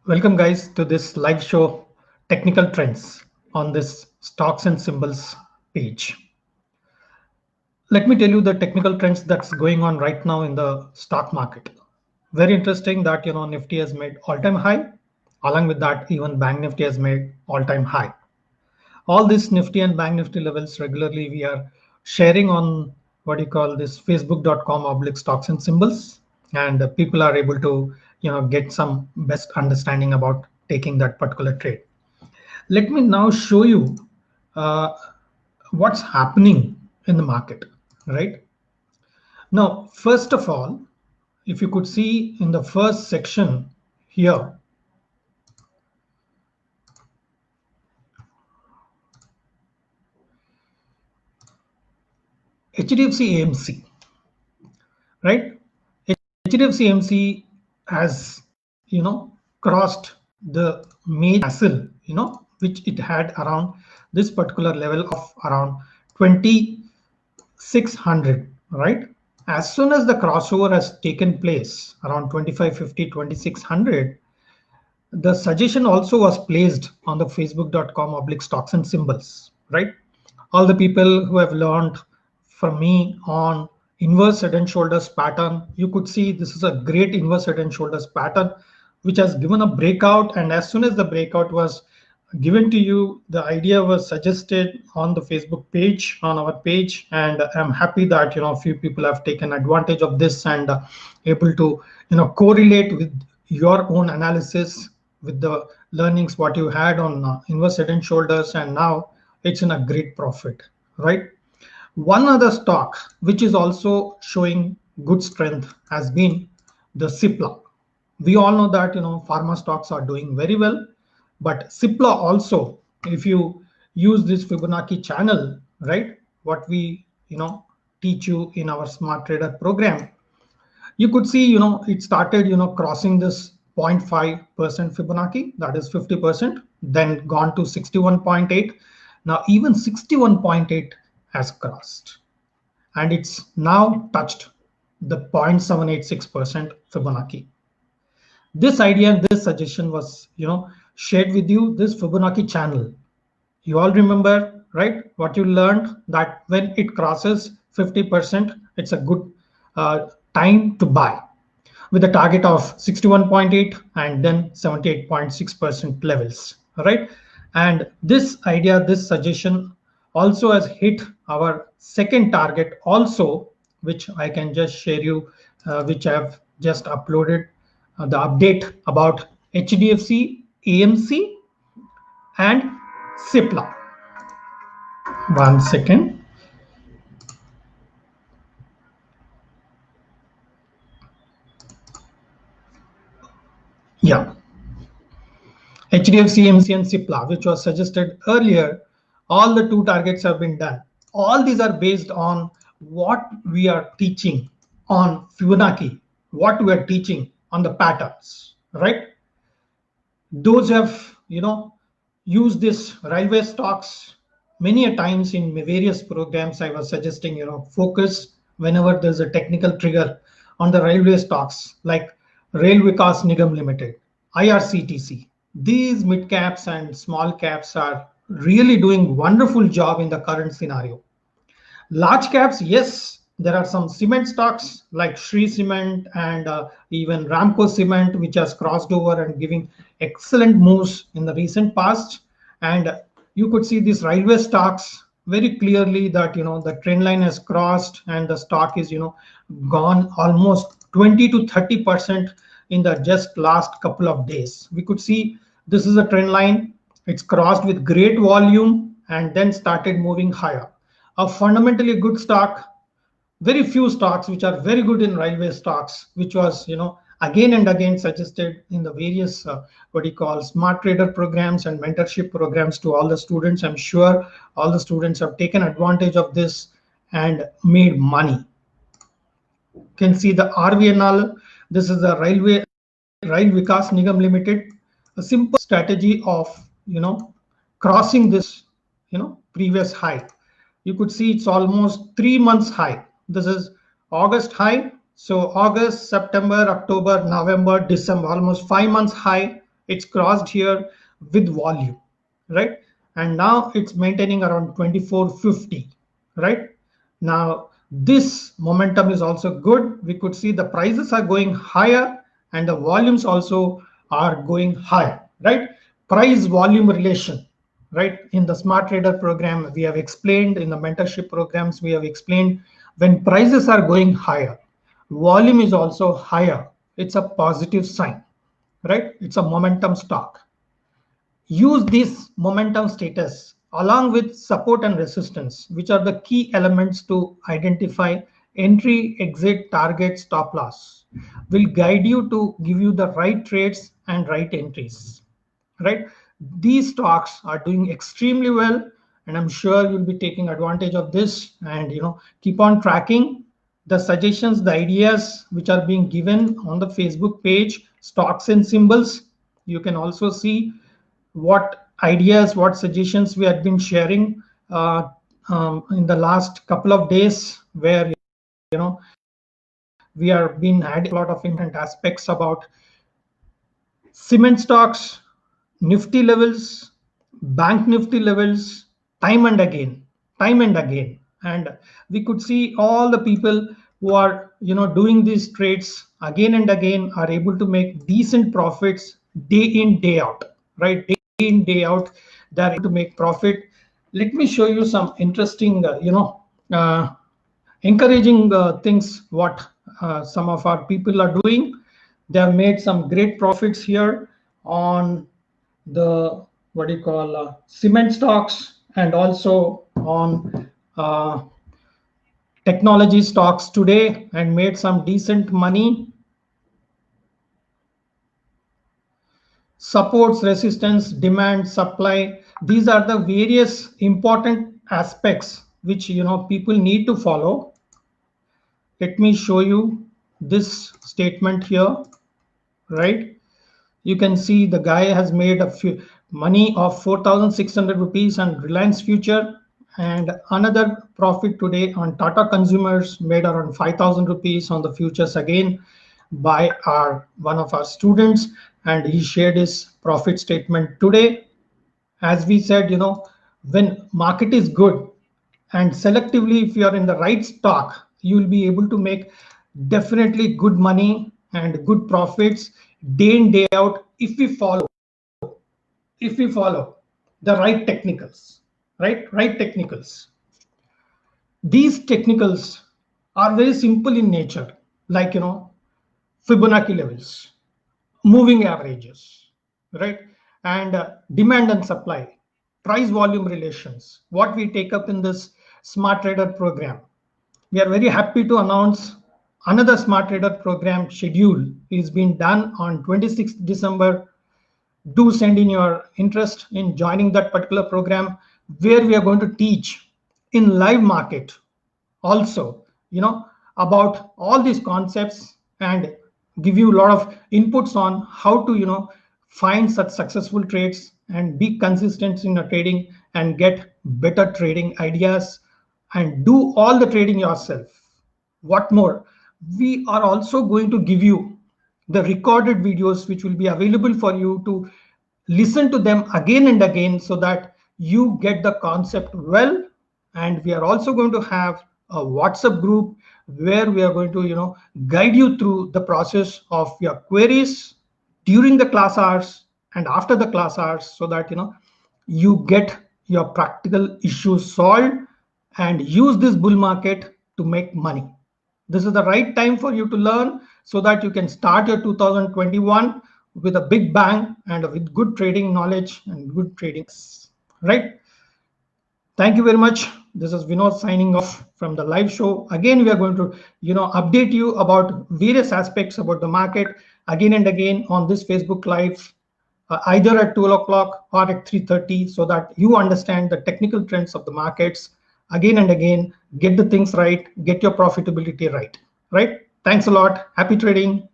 Welcome, guys, to this live show, Technical Trends, on this Stocks and Symbols page. Let me tell you the technical trends that's going on right now in the stock market. Very interesting that Nifty has made all-time high. Along with that, even Bank Nifty has made all-time high. All these Nifty and Bank Nifty levels regularly we are sharing on what you call this facebook.com/stocks and symbols, and people are able to get some best understanding about taking that particular trade. Let me now show you uh, what's happening in the market, right? Now, first of all, if you could see in the first section here, HDFC AMC, right? HDFC AMC has, crossed the major hassle, which it had around this particular level of around 2600, right? As soon as the crossover has taken place around 2550, 2600, the suggestion also was placed on the facebook.com/stocks and symbols, right? All the people who have learned from me on inverse head and shoulders pattern, you could see this is a great inverse head and shoulders pattern which has given a breakout, and as soon as the breakout was given to you, the idea was suggested on the Facebook page, on our page, and I'm happy that a few people have taken advantage of this and able to correlate with your own analysis with the learnings what you had on inverse head and shoulders, and now it's in a great profit, right? One other stock which is also showing good strength has been the Cipla. We all know that pharma stocks are doing very well, but Cipla also, if you use this Fibonacci channel, right, what we teach you in our Smart Trader program, you could see it started crossing this 0.5% Fibonacci, that is 50%, then gone to 61.8. Now even 61.8 has crossed, and it's now touched the 0.786% Fibonacci. This idea and this suggestion was shared with you, this Fibonacci channel. You all remember, right, what you learned, that when it crosses 50%, it's a good time to buy, with a target of 61.8 and then 78.6% levels, right? And this idea, this suggestion also has hit our second target also, which I can just share you, which I have just uploaded the update about HDFC AMC and Cipla. One second. Yeah. HDFC, AMC, and Cipla, which was suggested earlier, all the two targets have been done. All these are based on what we are teaching on Fibonacci, what we are teaching on the patterns, right? Those who have, used this railway stocks many a times in various programs, I was suggesting, focus whenever there's a technical trigger on the railway stocks like Rail Vikas Nigam Limited, IRCTC. These mid caps and small caps are really doing wonderful job in the current scenario. Large caps, yes, there are some cement stocks like Shree Cement and even Ramco Cement, which has crossed over and giving excellent moves in the recent past. And you could see these railway stocks very clearly that the trend line has crossed and the stock is gone almost 20 to 30% in the just last couple of days. We could see this is a trend line. It's crossed with great volume and then started moving higher. A fundamentally good stock. Very few stocks which are very good in railway stocks, which was again and again suggested in the various what you call Smart Trader programs and mentorship programs to all the students. I'm sure all the students have taken advantage of this and made money. You can see the RVNL. This is the Rail Vikas Nigam Limited. A simple strategy of crossing this previous high. You could see it's almost 3 months high. This is August high. So August, September, October, November, December, almost 5 months high. it's crossed here with volume, right? And now it's maintaining around 2450, right? Now this momentum is also good. We could see the prices are going higher and the volumes also are going higher, right? Price volume relation, right? In the smart trader program we have explained, in the mentorship programs we have explained, when prices are going higher, volume is also higher, it's a positive sign, right? It's a momentum stock. Use this momentum status along with support and resistance, which are the key elements to identify entry, exit, target, stop loss, will guide you to give you the right trades and right entries, right? These stocks are doing extremely well, and I'm sure you'll be taking advantage of this, and keep on tracking the suggestions, the ideas which are being given on the Facebook page, Stocks and Symbols. You can also see what ideas, what suggestions we have been sharing in the last couple of days, where we are being adding a lot of important aspects about cement stocks, Nifty levels, bank Nifty levels, time and again, time and again. And we could see all the people who are doing these trades again and again are able to make decent profits day in, day out, right? Day in, day out, they're able to make profit. Let me show you some interesting, encouraging things what some of our people are doing. They have made some great profits here on the what do you call cement stocks, and also on technology stocks today, and made some decent money. Supports, resistance, demand, supply, these are the various important aspects which people need to follow. Let me show you this statement here, right? You can see the guy has made a few money of 4,600 rupees on Reliance Future, and another profit today on Tata Consumers, made around 5,000 rupees on the futures again by one of our students, and he shared his profit statement today. As we said, when market is good, and selectively if you are in the right stock, you will be able to make definitely good money and good profits day in, day out, if we follow the right technicals, right technicals. These technicals are very simple in nature, like Fibonacci levels, moving averages, right? And demand and supply, price volume relations, what we take up in this smart trader program. We are very happy to announce another smart trader program schedule is being done on 26th December. Do send in your interest in joining that particular program, where we are going to teach in live market also about all these concepts, and give you a lot of inputs on how to find such successful trades and be consistent in your trading and get better trading ideas and do all the trading yourself. What more, we are also going to give you the recorded videos which will be available for you to listen to them again and again, so that you get the concept well. And we are also going to have a WhatsApp group where we are going to guide you through the process of your queries during the class hours and after the class hours, so that you get your practical issues solved and use this bull market to make money. This is the right time for you to learn, so that you can start your 2021 with a big bang and with good trading knowledge and good tradings, right? Thank you very much. This is Vinod signing off from the live show. Again, we are going to update you about various aspects about the market again and again on this Facebook live, either at 12 o'clock or at 3:30, so that you understand the technical trends of the markets again and again, get the things right, get your profitability right. Thanks a lot. Happy trading.